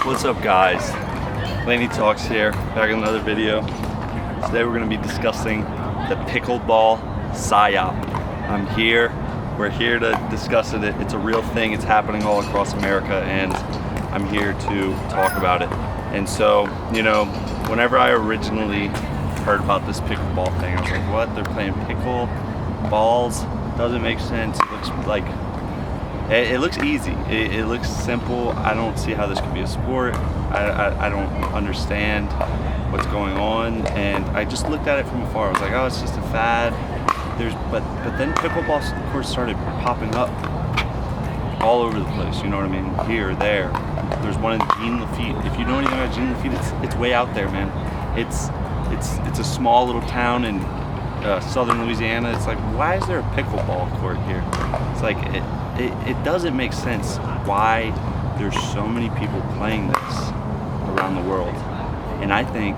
What's up, guys? Laney Talks here, back in another video. Today we're going to be discussing the Pickleball Pysop. We're here to discuss it. It's a real thing, it's happening all across America, and I'm here to talk about it. And so, you know, whenever I originally heard about this pickleball thing, I was like, what? They're playing pickle balls? Doesn't make sense. It looks like, it looks easy. It looks simple. I don't see how this could be a sport. I don't understand what's going on. And I just looked at it from afar. I was like, oh, it's just a fad. But then pickleball courts started popping up all over the place. You know what I mean? Here, there. There's one in Jean Lafitte. If you know anything about Jean Lafitte, it's way out there, man. It's a small little town in southern Louisiana. It's like, why is there a pickleball court here? It's like it doesn't make sense why there's so many people playing this around the world. And I think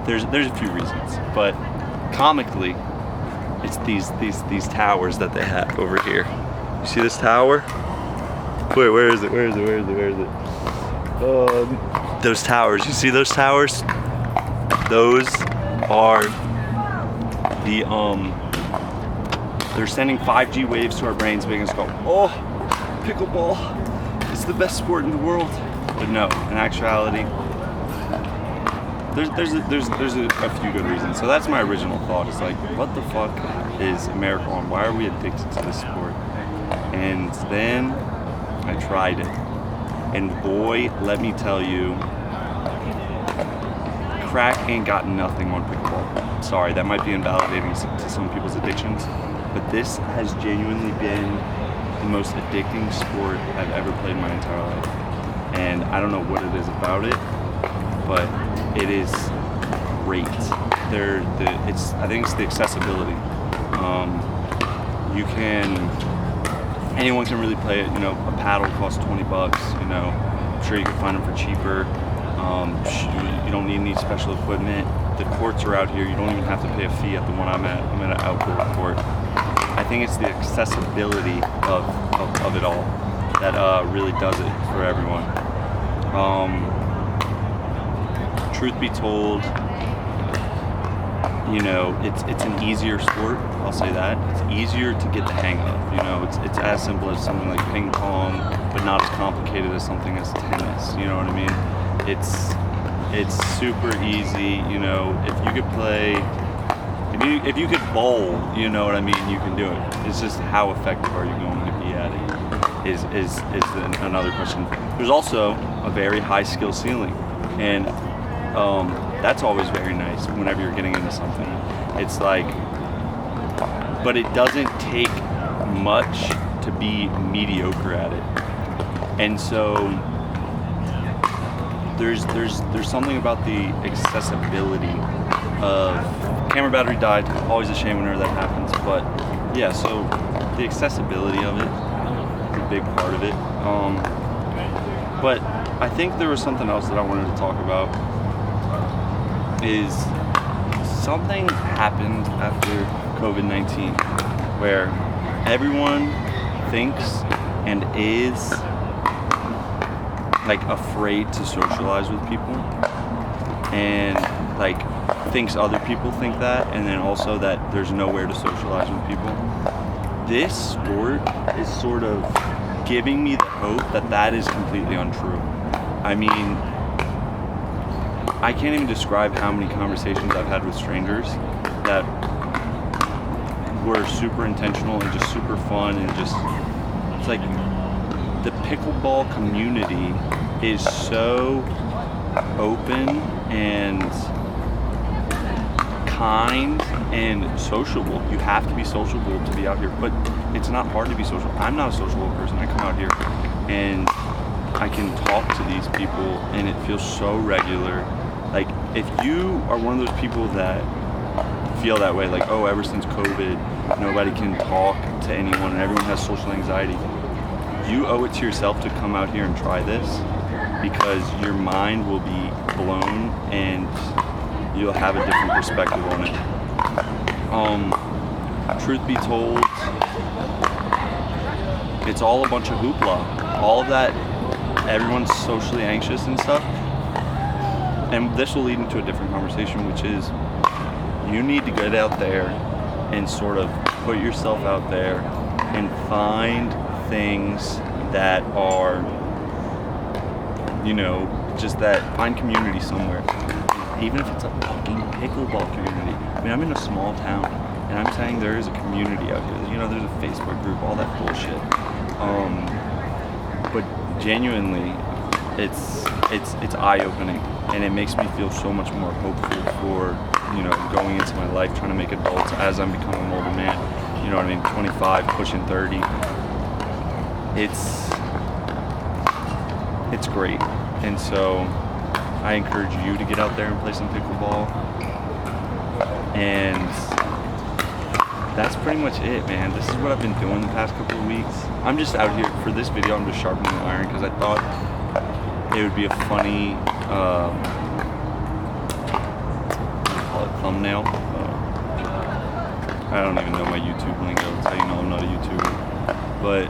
there's a few reasons, but comically, it's these towers that they have over here. You see this tower? Wait, where is it? Those towers. You see those towers? Those are the they're sending 5G waves to our brains, making us go, oh, pickleball, it's the best sport in the world. But no, in actuality, there's a few good reasons. So that's my original thought. It's like, what the fuck is America on? Why are we addicted to this sport? And then I tried it, and boy, let me tell you, crack ain't got nothing on pickleball. Sorry, that might be invalidating to some people's addictions, but this has genuinely been the most addicting sport I've ever played in my entire life. And I don't know what it is about it, but it is great. I think it's the accessibility. Anyone can really play it. You know, a paddle costs $20. You know, I'm sure you can find them for cheaper. You don't need any special equipment. The courts are out here. You don't even have to pay a fee at the one I'm at. I'm at an outdoor court. I think it's the accessibility of it all that really does it for everyone. Truth be told, you know, it's an easier sport. I'll say that. It's easier to get the hang of. You know, it's as simple as something like ping pong, but not as complicated as something as tennis. You know what I mean? It's super easy. You know, if you could play, if you could bowl, you know what I mean, you can do it. It's just how effective are you going to be at it is another question. There's also a very high skill ceiling, and that's always very nice whenever you're getting into something. It's like, but it doesn't take much to be mediocre at it. And so there's something about the accessibility of camera battery died. Always a shame whenever that happens. But yeah, so the accessibility of it is a big part of it. But I think there was something else that I wanted to talk about. Is something happened after COVID-19 where everyone thinks and is like afraid to socialize with people, and like thinks other people think that, and then also that there's nowhere to socialize with people. This sport is sort of giving me the hope that that is completely untrue. I mean, I can't even describe how many conversations I've had with strangers that were super intentional and just super fun, and just, it's like the pickleball community is so open and kind and sociable. You have to be sociable to be out here, but it's not hard to be social. I'm not a sociable person. I come out here and I can talk to these people, and it feels so regular. Like, if you are one of those people that feel that way, like, oh, ever since COVID, nobody can talk to anyone and everyone has social anxiety, you owe it to yourself to come out here and try this, because your mind will be blown and you'll have a different perspective on it. Truth be told, it's all a bunch of hoopla. All of that everyone's socially anxious and stuff. And this will lead into a different conversation, which is you need to get out there and sort of put yourself out there and find things that are, just that, find community somewhere. Even if it's a fucking pickleball community. I mean, I'm in a small town, and I'm saying there is a community out here. There's a Facebook group, all that bullshit. But genuinely, it's eye-opening, and it makes me feel so much more hopeful for, going into my life, trying to make adults as I'm becoming an older man. 25, pushing 30. It's great. And so I encourage you to get out there and play some pickleball. And that's pretty much it, man. This is what I've been doing the past couple of weeks. I'm just out here for this video. I'm just sharpening the iron because I thought it would be a funny call it thumbnail. I don't even know my YouTube lingo. That's how you know I'm not a YouTuber. But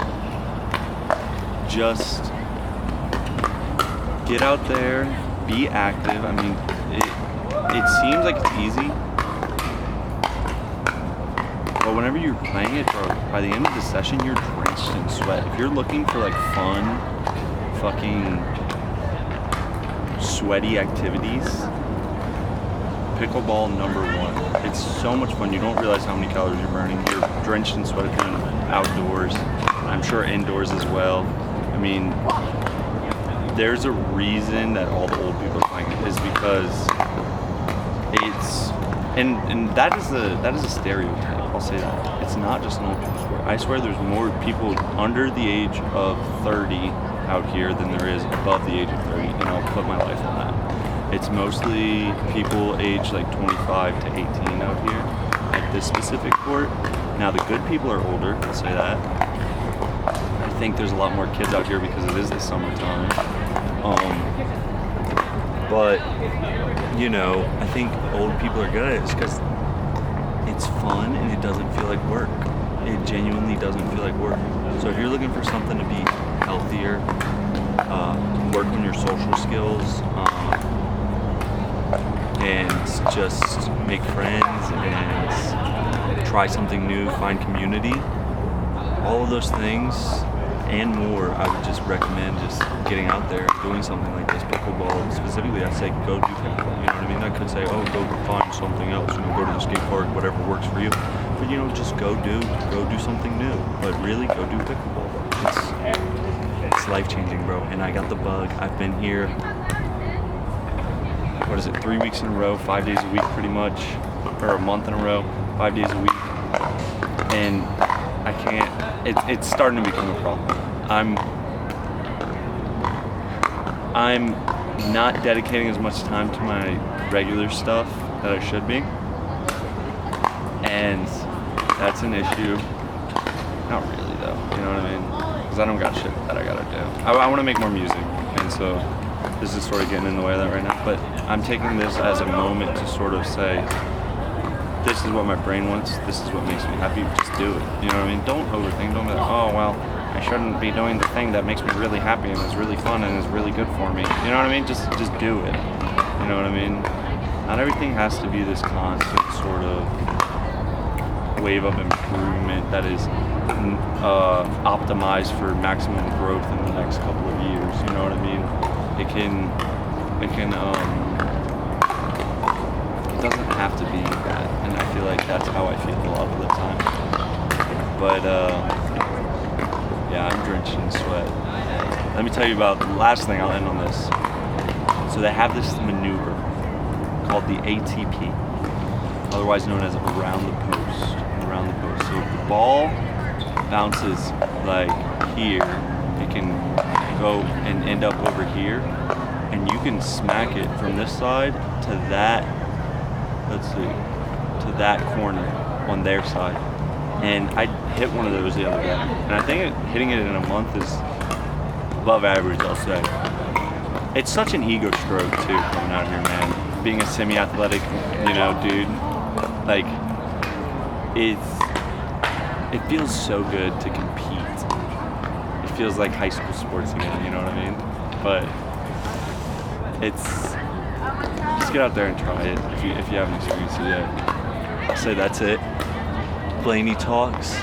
just get out there, be active. I mean, it seems like it's easy, but whenever you're playing it, bro, by the end of the session, you're drenched in sweat. If you're looking for like fun, fucking sweaty activities, pickleball #1. It's so much fun. You don't realize how many calories you're burning. You're drenched in sweat if you're outdoors. I'm sure indoors as well. I mean, there's a reason that all the old people are playing it, is because it's and that is a stereotype. I'll say that. It's not just an old people sport. I swear there's more people under the age of 30 out here than there is above the age of 30, and I'll put my life on that. It's mostly people aged like 25 to 18 out here at this specific court. Now the good people are older, I'll say that. I think there's a lot more kids out here because it is the summertime. But I think old people are good at it just because it's fun and it doesn't feel like work. It genuinely doesn't feel like work. So if you're looking for something to be healthier, work on your social skills, and just make friends and try something new, find community, all of those things and more, I would just recommend just getting out there, doing something like this. Pickleball specifically, I'd say go do pickleball, you know what I mean? I could say, go find something else, go to the skate park, whatever works for you. But just go do something new. But really, go do pickleball. It's life-changing, bro. And I got the bug. I've been here, 3 weeks in a row, 5 days a week pretty much, or a month in a row, 5 days a week. And I can't, it's starting to become a problem. I'm not dedicating as much time to my regular stuff that I should be. And that's an issue. Not really though, you know what I mean? Because I don't got shit that I gotta do. I want to make more music, and so this is sort of getting in the way of that right now. But I'm taking this as a moment to sort of say, this is what my brain wants, this is what makes me happy, just do it. You know what I mean? Don't overthink, don't be like, oh well, I shouldn't be doing the thing that makes me really happy and is really fun and is really good for me. You know what I mean? Just do it. You know what I mean? Not everything has to be this constant sort of wave of improvement that is optimized for maximum growth in the next couple of years. You know what I mean? It doesn't have to be that, and I feel like that's how I feel a lot of the time. But yeah, I'm drenched in sweat. Let me tell you about the last thing. I'll end on this. So they have this maneuver called the ATP, otherwise known as around the post. Around the post. So if the ball bounces like here, it can go and end up over here, and you can smack it from this side to that. Let's see, to that corner on their side. And I hit one of those the other day, and I think hitting it in a month is above average, I'll say. It's such an ego stroke too, coming out here, man. Being a semi-athletic, dude, like, it feels so good to compete. It feels like high school sports again, you know what I mean? but it's just get out there and try it if you haven't experienced it yet. So that's it. Blaney Talks.